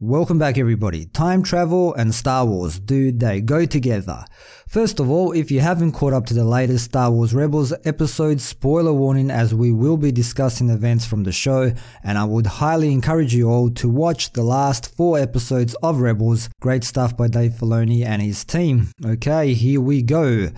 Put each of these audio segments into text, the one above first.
Welcome back everybody. Time travel and Star Wars, do they go together? First of all, if you haven't caught up to the latest Star Wars Rebels episode, spoiler warning as we will be discussing events from the show, and I would highly encourage you all to watch the last 4 episodes of Rebels. Great stuff by Dave Filoni and his team. Okay, here we go.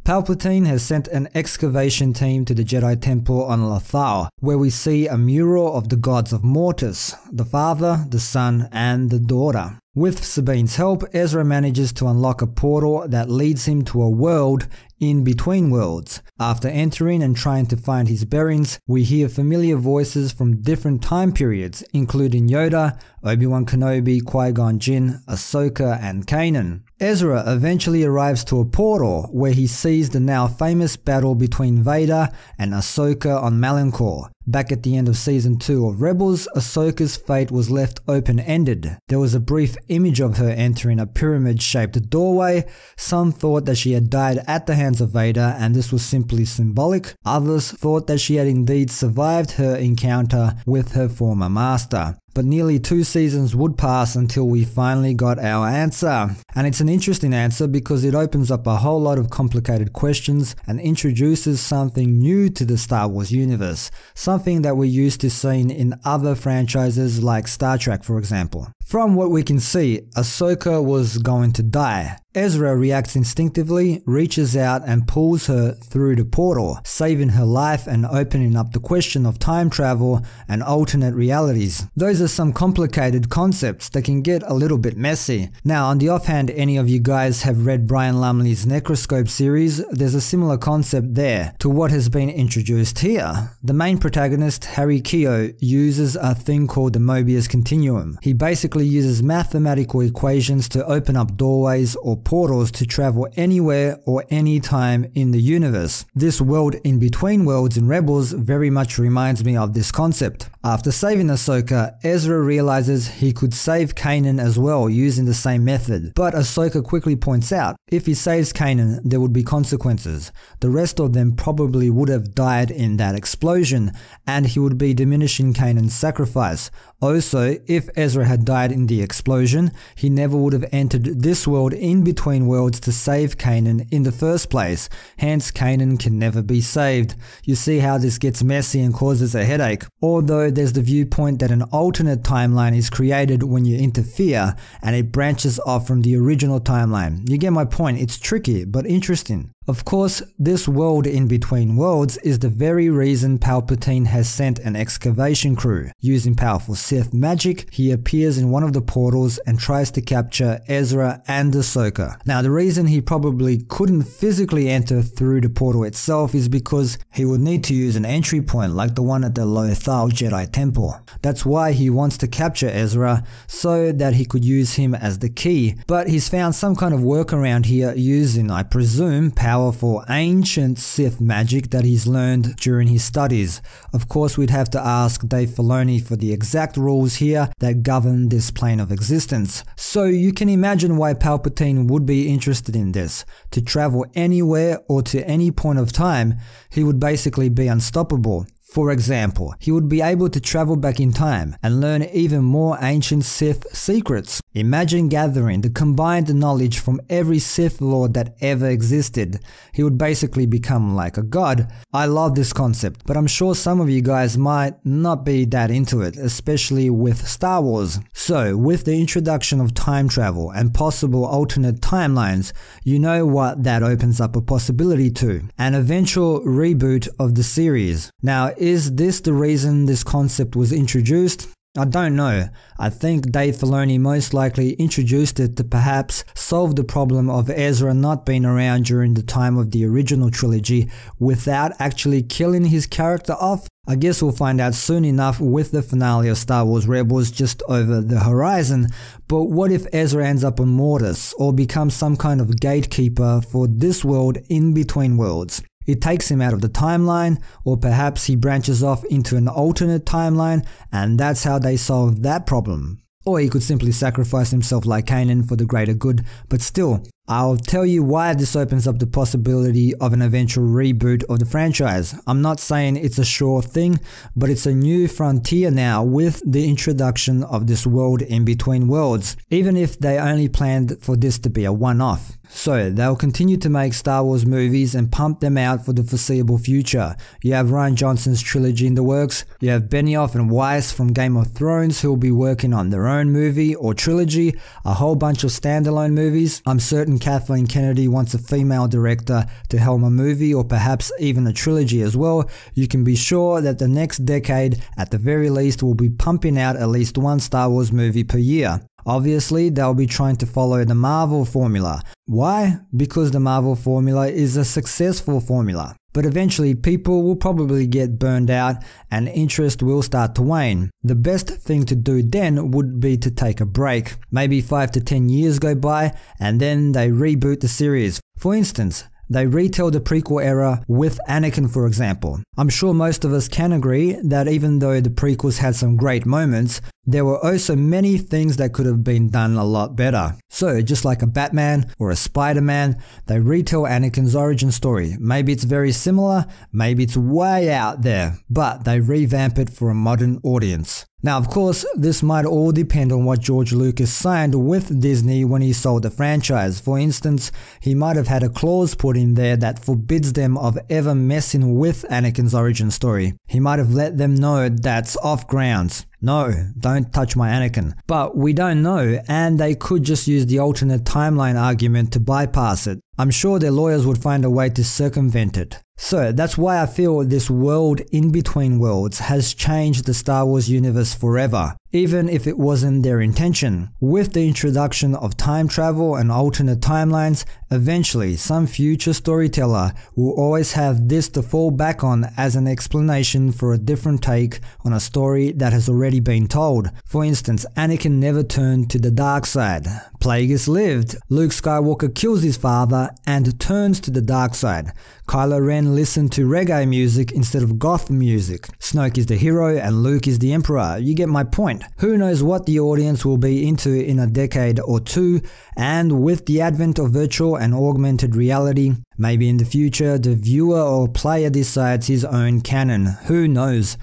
Palpatine has sent an excavation team to the Jedi Temple on Lothal, where we see a mural of the gods of Mortis, the father, the son, and the daughter. With Sabine's help, Ezra manages to unlock a portal that leads him to a world in between worlds. After entering and trying to find his bearings, we hear familiar voices from different time periods, including Yoda, Obi-Wan Kenobi, Qui-Gon Jinn, Ahsoka, and Kanan. Ezra eventually arrives to a portal where he sees the now famous battle between Vader and Ahsoka on Malachor. Back at the end of season 2 of Rebels, Ahsoka's fate was left open-ended. There was a brief image of her entering a pyramid-shaped doorway. Some thought that she had died at the hands of Vader and this was simply symbolic. Others thought that she had indeed survived her encounter with her former master. But nearly 2 seasons would pass until we finally got our answer. And it's an interesting answer because it opens up a whole lot of complicated questions and introduces something new to the Star Wars universe. Something that we're used to seeing in other franchises like Star Trek, for example. From what we can see, Ahsoka was going to die. Ezra reacts instinctively, reaches out and pulls her through the portal, saving her life and opening up the question of time travel and alternate realities. Those are some complicated concepts that can get a little bit messy. Now, on the offhand, any of you guys have read Brian Lumley's Necroscope series, there's a similar concept there to what has been introduced here. The main protagonist, Harry Keogh, uses a thing called the Mobius Continuum. He basically uses mathematical equations to open up doorways or portals to travel anywhere or anytime in the universe. This world in between worlds in Rebels very much reminds me of this concept. After saving Ahsoka, Ezra realizes he could save Kanan as well using the same method. But Ahsoka quickly points out, if he saves Kanan, there would be consequences. The rest of them probably would have died in that explosion, and he would be diminishing Kanan's sacrifice. Also, if Ezra had died in the explosion, he never would have entered this world in between worlds to save Kanan in the first place. Hence, Kanan can never be saved. You see how this gets messy and causes a headache. Although there's the viewpoint that an alternate timeline is created when you interfere and it branches off from the original timeline. You get my point, it's tricky but interesting. Of course, this world in between worlds is the very reason Palpatine has sent an excavation crew. Using powerful Sith magic, he appears in one of the portals and tries to capture Ezra and Ahsoka. Now, the reason he probably couldn't physically enter through the portal itself is because he would need to use an entry point like the one at the Lothal Jedi Temple. That's why he wants to capture Ezra, so that he could use him as the key. But he's found some kind of workaround here using, I presume, powerful ancient Sith magic that he's learned during his studies. Of course, we'd have to ask Dave Filoni for the exact rules here that govern this plane of existence. So you can imagine why Palpatine would be interested in this. To travel anywhere or to any point of time, he would basically be unstoppable. For example, he would be able to travel back in time and learn even more ancient Sith secrets. Imagine gathering the combined knowledge from every Sith Lord that ever existed. He would basically become like a god. I love this concept, but I'm sure some of you guys might not be that into it, especially with Star Wars. So, with the introduction of time travel and possible alternate timelines, you know what that opens up a possibility to: an eventual reboot of the series. Now, is this the reason this concept was introduced? I don't know. I think Dave Filoni most likely introduced it to perhaps solve the problem of Ezra not being around during the time of the original trilogy without actually killing his character off. I guess we'll find out soon enough with the finale of Star Wars Rebels just over the horizon. But what if Ezra ends up on Mortis or becomes some kind of gatekeeper for this world in between worlds? It takes him out of the timeline, or perhaps he branches off into an alternate timeline and that's how they solve that problem. Or he could simply sacrifice himself like Kanan for the greater good, but still, I'll tell you why this opens up the possibility of an eventual reboot of the franchise. I'm not saying it's a sure thing, but it's a new frontier now with the introduction of this world in between worlds, even if they only planned for this to be a one-off. So they'll continue to make Star Wars movies and pump them out for the foreseeable future. You have Rian Johnson's trilogy in the works, you have Benioff and Weiss from Game of Thrones who will be working on their own movie or trilogy, a whole bunch of standalone movies. I'm certain Kathleen Kennedy wants a female director to helm a movie or perhaps even a trilogy as well. You can be sure that the next decade at the very least will be pumping out at least one Star Wars movie per year. Obviously, they'll be trying to follow the Marvel formula. Why? Because the Marvel formula is a successful formula. But eventually, people will probably get burned out and interest will start to wane. The best thing to do then would be to take a break. Maybe 5 to 10 years go by and then they reboot the series. For instance, they retell the prequel era with Anakin, for example. I'm sure most of us can agree that even though the prequels had some great moments, there were also many things that could have been done a lot better. So just like a Batman or a Spider-Man, they retell Anakin's origin story. Maybe it's very similar, maybe it's way out there, but they revamp it for a modern audience. Now, of course, this might all depend on what George Lucas signed with Disney when he sold the franchise. For instance, he might have had a clause put in there that forbids them of ever messing with Anakin's origin story. He might have let them know that's off grounds. No, don't touch my Anakin. But we don't know, and they could just use the alternate timeline argument to bypass it. I'm sure their lawyers would find a way to circumvent it. So that's why I feel this world in between worlds has changed the Star Wars universe forever, even if it wasn't their intention. With the introduction of time travel and alternate timelines, eventually some future storyteller will always have this to fall back on as an explanation for a different take on a story that has already been told. For instance, Anakin never turned to the dark side. Plagueis lived. Luke Skywalker kills his father and turns to the dark side. Kylo Ren listened to reggae music instead of goth music. Snoke is the hero and Luke is the emperor. You get my point. Who knows what the audience will be into in a decade or two, and with the advent of virtual and augmented reality, maybe in the future the viewer or player decides his own canon. Who knows?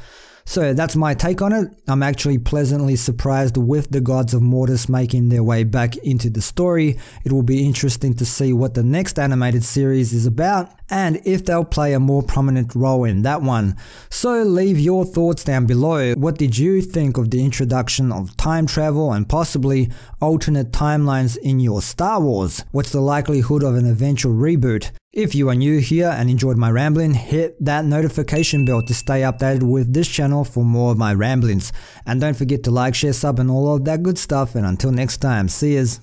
So that's my take on it. I'm actually pleasantly surprised with the Gods of Mortis making their way back into the story. It will be interesting to see what the next animated series is about and if they'll play a more prominent role in that one. So leave your thoughts down below. What did you think of the introduction of time travel and possibly alternate timelines in your Star Wars? What's the likelihood of an eventual reboot? If you are new here and enjoyed my rambling, hit that notification bell to stay updated with this channel for more of my ramblings. And don't forget to like, share, sub and all of that good stuff, and until next time, see yas.